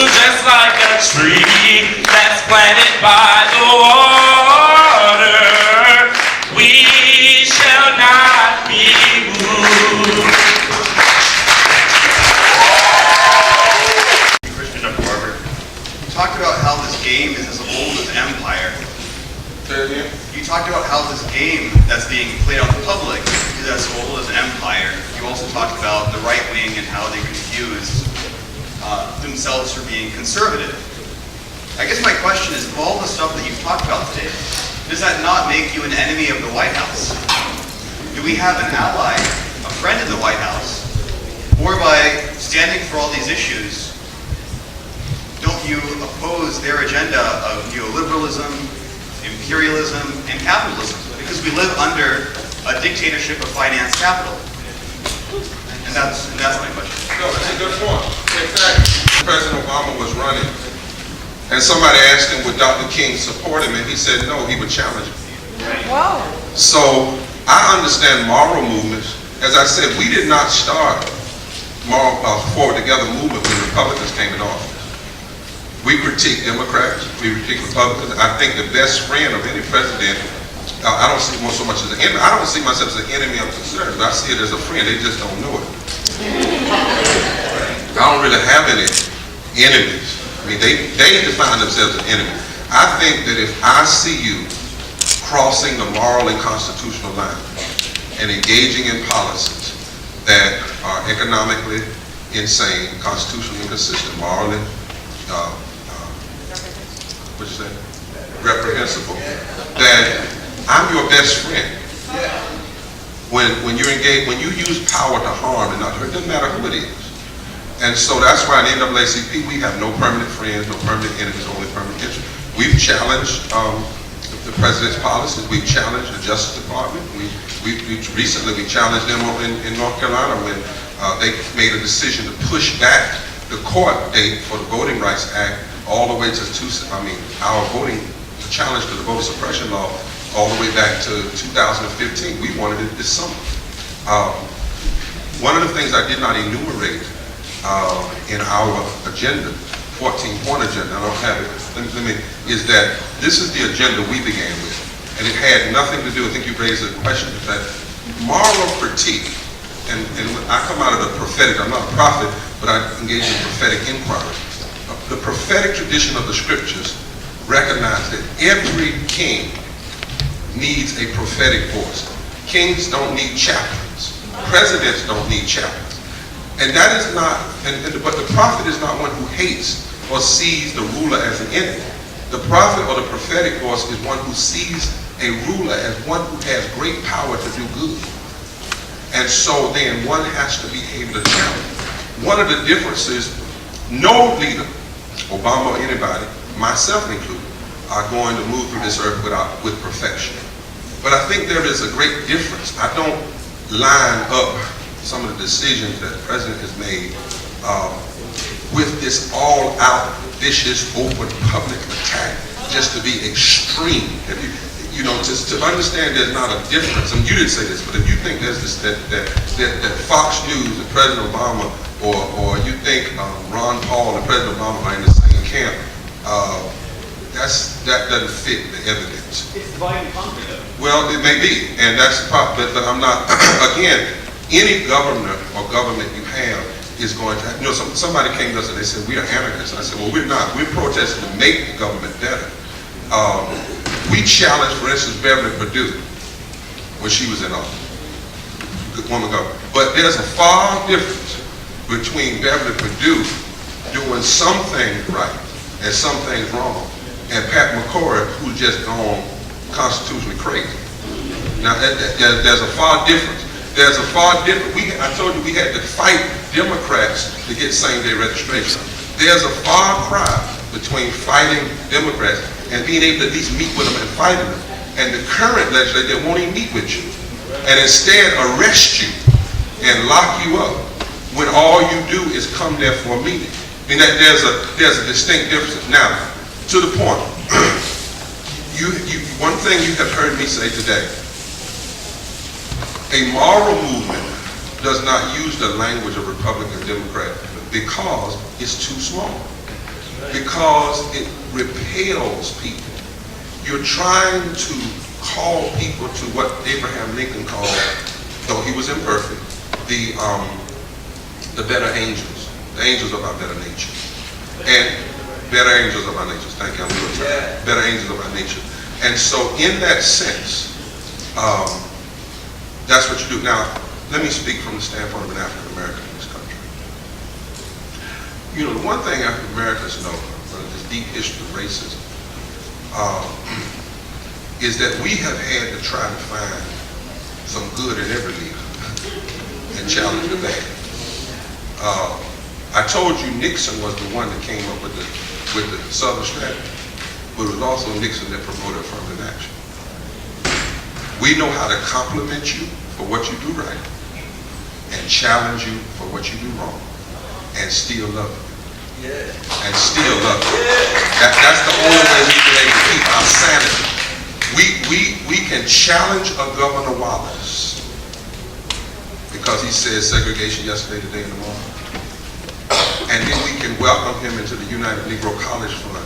just like a tree that's planted by the water. We shall not be moved. Dr. Barber, you talked about how this game is as old as empire. You talked about how this game that's being played on the public is as old as empire. You also talked about the right wing and how they confuse themselves for being conservative. I guess my question is, all the stuff that you've talked about today, does that not make you an enemy of the White House? Do we have an ally, a friend in the White House? Or by standing for all these issues, don't you oppose their agenda of neoliberalism, imperialism, and capitalism? Because we live under a dictatorship of finance capital. And that's my question. No, that's a good point. In fact, President Obama was running, and somebody asked him, would Dr. King support him? And he said no, he would challenge him. Wow. So I understand moral movements. As I said, we did not start moral Forward Together movement when Republicans came in office. We critique Democrats, we critique Republicans. I think the best friend of any president, I don't see so much as an enemy. I don't see myself as an enemy of conservatives. I see it as a friend. They just don't know it. I don't really have any enemies. I mean, they define themselves as enemies. I think that if I see you crossing the moral and constitutional line and engaging in policies that are economically insane, constitutionally inconsistent, morally reprehensible, that I'm your best friend. When you're engaged, when you use power to harm and not hurt, it doesn't matter who it is. And so that's why in NAACP we have no permanent friends, no permanent enemies, only permanent interests. We've challenged the president's policies. We've challenged the Justice Department. Recently we challenged them in North Carolina when they made a decision to push back the court date for the Voting Rights Act all the way to our voting challenge to the voter suppression law all the way back to 2015. We wanted it this summer. One of the things I did not enumerate in our agenda, 14-point agenda, I don't have it, is that this is the agenda we began with. And it had nothing to do, I think you raised a question, that moral critique, and I come out of the prophetic, I'm not a prophet, but I engage in prophetic inquiry. The prophetic tradition of the scriptures recognize that every king needs a prophetic voice. Kings don't need chaplains. Presidents don't need chaplains. And that is not, but the prophet is not one who hates or sees the ruler as an enemy. The prophet or the prophetic voice is one who sees a ruler as one who has great power to do good. And so then one has to be able to challenge. One of the differences, no leader, Obama or anybody, myself included, are going to move through this earth with perfection. But I think there is a great difference. I don't line up some of the decisions that the president has made with this all-out, vicious, open public attack just to be extreme. To understand there's not a difference, and you didn't say this, but if you think there's this, that Fox News and President Obama, or you think Ron Paul and President Obama are in the same camp, that doesn't fit the evidence. It's divide and conquer, though. Well, it may be, and that's the problem. But I'm not. Again, any governor or government you have is going to have. Somebody came to us and they said we are anarchists. And I said, well, we're not. We're protesting to make the government better. We challenged, for instance, Beverly Perdue when she was in office. Good woman governor. But there's a far difference between Beverly Perdue doing some things right and some things wrong, and Pat McCoy, who's just gone constitutionally crazy. Now, there's a far difference. There's a far difference. I told you we had to fight Democrats to get same-day registration. There's a far cry between fighting Democrats and being able to at least meet with them and fighting them. And the current legislature won't even meet with you, and instead arrest you and lock you up when all you do is come there for a meeting. I mean, there's a distinct difference. Now, to the point, one thing you have heard me say today, a moral movement does not use the language of Republican and Democrat because it's too small. because it repels people. You're trying to call people to what Abraham Lincoln called, though he was imperfect, the better angels. The angels of our better nature. And better angels of our nature. Thank you. Better angels of our nature. And so in that sense, that's what you do. Now, let me speak from the standpoint of an African American in this country. You know, the one thing African Americans know, this deep history of racism, is that we have had to try to find some good in every leader and challenge the bad. I told you Nixon was the one that came up with the Southern strategy, but it was also Nixon that promoted affirmative action. We know how to compliment you for what you do right and challenge you for what you do wrong and still love you. And still love you. That's the only way we've been able to keep our sanity. We can challenge a Governor Wallace because he said segregation yesterday, today, and tomorrow. And then we can welcome him into the United Negro College Fund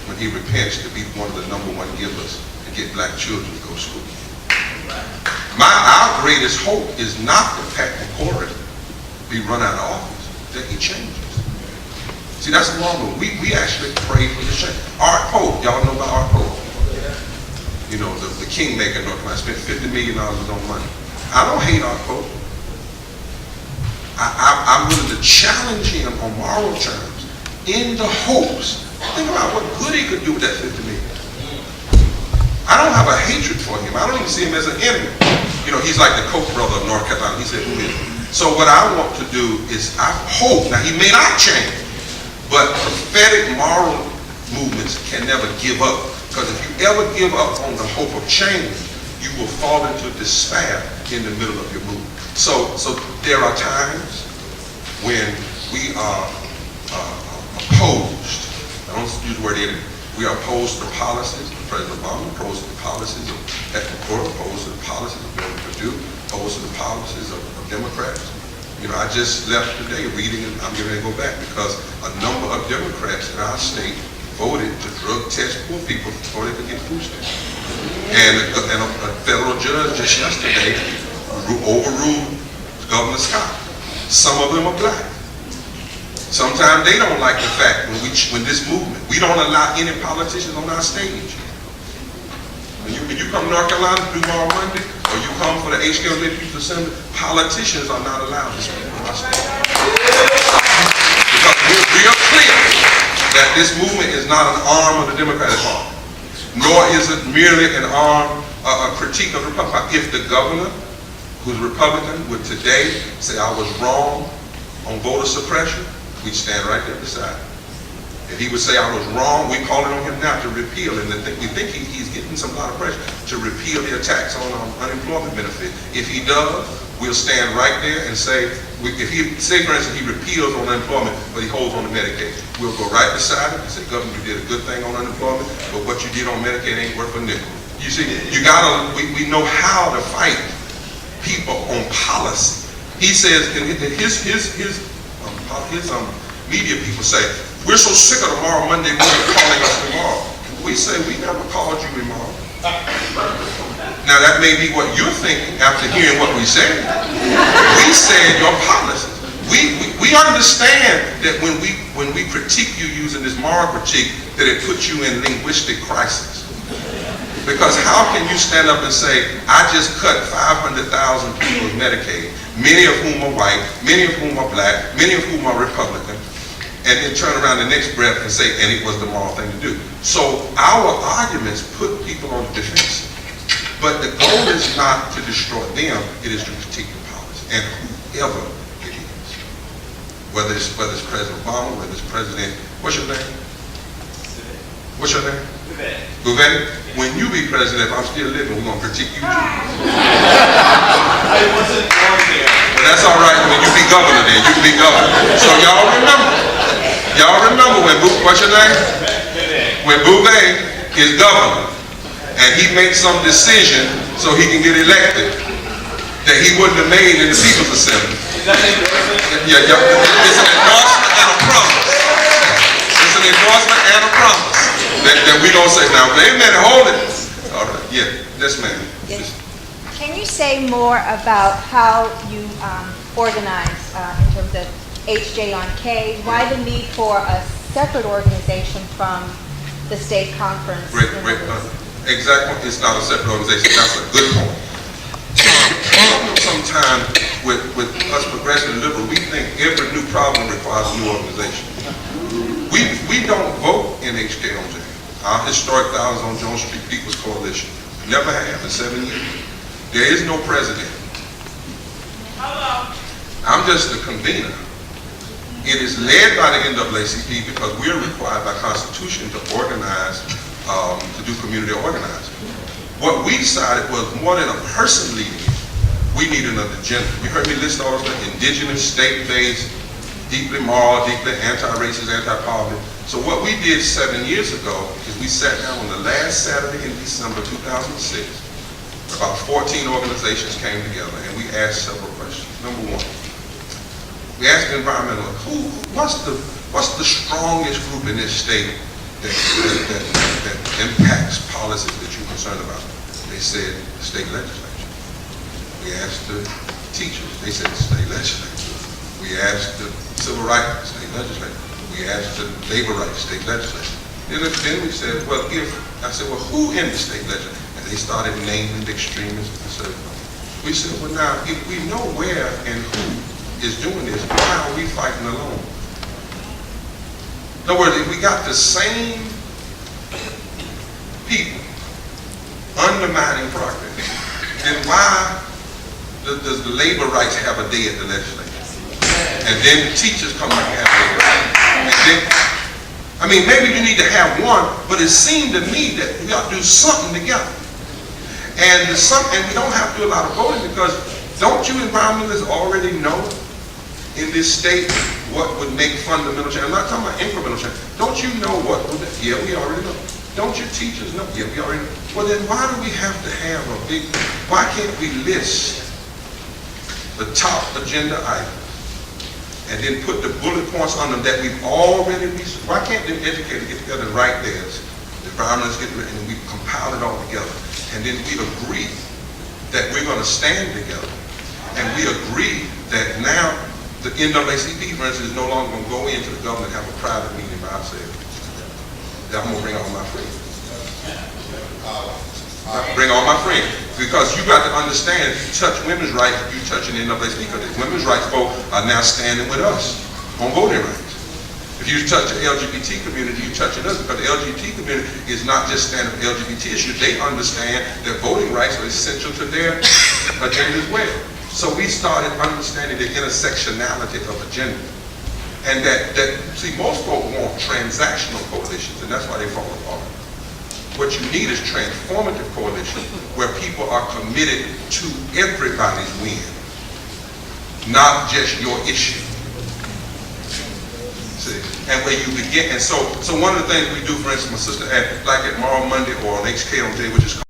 when he repents to be one of the #1 givers to get black children to go to school. Our greatest hope is not that Pat McCory be run out of office, that he changes. See, that's the long one. We actually pray for his change. Art Pope, y'all know about Art Pope? You know, the kingmaker in North Carolina, spent $50 million on his own money. I don't hate Art Pope. I'm willing to challenge him on moral terms in the hopes. Think about what good he could do with that $50 million. I don't have a hatred for him. I don't even see him as an enemy. You know, he's like the Koch brother of North Carolina. He said, who is he? So what I want to do is, I hope, now he may not change, but prophetic moral movements can never give up. Because if you ever give up on the hope of change, you will fall into despair in the middle of your movement. So there are times when we are opposed. I don't use the word enemy. We are opposed to the policies of President Obama, opposed to the policies of Pat McCory, opposed to the policies of Bill Perdue, opposed to the policies of Democrats. You know, I just left today reading, and I'm going to go back because a number of Democrats in our state voted to drug test poor people before they could get food stamps. And a federal judge just yesterday overruled Governor Scott. Some of them are black. Sometimes they don't like the fact when this movement, we don't allow any politicians on our stage. When you come to North Carolina to do Moral Monday, or you come for the HKL People Assembly, politicians are not allowed to speak on our stage. Because we're real clear that this movement is not an arm of the Democratic Party, nor is it merely an arm, a critique of the Republican. If the governor, who's Republican, would today say I was wrong on voter suppression, we'd stand right there beside him. If he would say I was wrong, we're calling on him now to repeal, and we think he's getting a lot of pressure to repeal the attacks on unemployment benefit. If he does, we'll stand right there and say, if he, say for instance, he repeals on unemployment, but he holds on to Medicaid, we'll go right beside him and say, Governor, you did a good thing on unemployment, but what you did on Medicaid ain't worth a nickel. You see, we know how to fight people on policy. He says, and his media people say, we're so sick of tomorrow Monday morning calling us tomorrow. We say, we never called you tomorrow. Now that may be what you're thinking after hearing what we said. We said your policies. We understand that when we critique you using this moral critique, that it puts you in linguistic crisis. Because how can you stand up and say, I just cut 500,000 people's Medicaid, many of whom are white, many of whom are black, many of whom are Republican, and then turn around the next breath and say, and it was the moral thing to do. So our arguments put people on the defense. But the goal is not to destroy them, it is to critique the policy. And whoever it is, whether it's President Obama, whether it's President, what's your name? What's your name? Bouvet. When you be president, if I'm still living, we're going to critique you too. I wasn't born here. But that's all right. When you be governor then, you be governor. So y'all remember when, what's your name? When Bouvet is governor, and he makes some decision so he can get elected that he wouldn't have made in the People's Assembly. Is that an endorsement? Yeah, it's an endorsement and a promise. It's an endorsement endorsement and a promise that we don't say, now, wait a minute, hold it. All right, yeah, yes, ma'am. Yes. Can you say more about how you organize in terms of HJ on K? Why the need for a separate organization from the state conference? Great. Exactly, it's not a separate organization. That's a good point. Sometimes with us progressive and liberal, we think every new problem requires a new organization. We don't vote in HKOJ. Our historic Thousands on Jones Street People's Coalition. Never have in 7 years. There is no president. I'm just the convener. It is led by the NAACP because we are required by Constitution to organize, to do community organizing. What we decided was more than a person leading it, we needed an agenda. You heard me list all those things: indigenous, state-based, deeply moral, deeply anti-racist, anti-poverty. So what we did 7 years ago is we sat down on the last Saturday in December 2006. About 14 organizations came together and we asked several questions. Number one, we asked the environmentalists, what's the strongest group in this state that impacts policies that you're concerned about? They said the state legislature. We asked the teachers, they said the state legislature. We asked the civil rights, state legislature. We asked the labor rights, state legislature. Then we said, I said, who in the state legislature? And they started naming the extremists. We said, well, now, if we know where and who is doing this, why are we fighting alone? In other words, if we got the same people undermining progress, then why does the labor rights have a day at the legislature? And then the teachers come back and have labor rights. And then, maybe you need to have one, but it seemed to me that we ought to do something together. And we don't have to do a lot of voting because don't you environmentalists already know in this state what would make fundamental change? I'm not talking about incremental change. Don't you know what would? Yeah, we already know. Don't your teachers know? Yeah, we already know. Well, then why do we have to have why can't we list the top agenda items and then put the bullet points on them that we've already researched? Why can't the educators get together and write theirs? The environmentalists get together and we compile it all together. And then we agree that we're going to stand together. And we agree that now the NAACP, for instance, is no longer going to go into the government and have a private meeting by ourselves. I'm going to bring all my friends. Bring all my friends. Because you got to understand, if you touch women's rights, you touching the NAACP, because the women's rights folk are now standing with us on voting rights. If you touch the LGBT community, you touching us, because the LGBT community is not just standing for LGBT issues. They understand that voting rights are essential to their agenda as well. So we started understanding the intersectionality of agenda. And see, most folks want transactional coalitions, and that's why they fall apart. What you need is transformative coalition where people are committed to everybody's win, not just your issue. See? And where you begin, and so one of the things we do, for instance, my sister, like at tomorrow Monday or on HKOJ, which is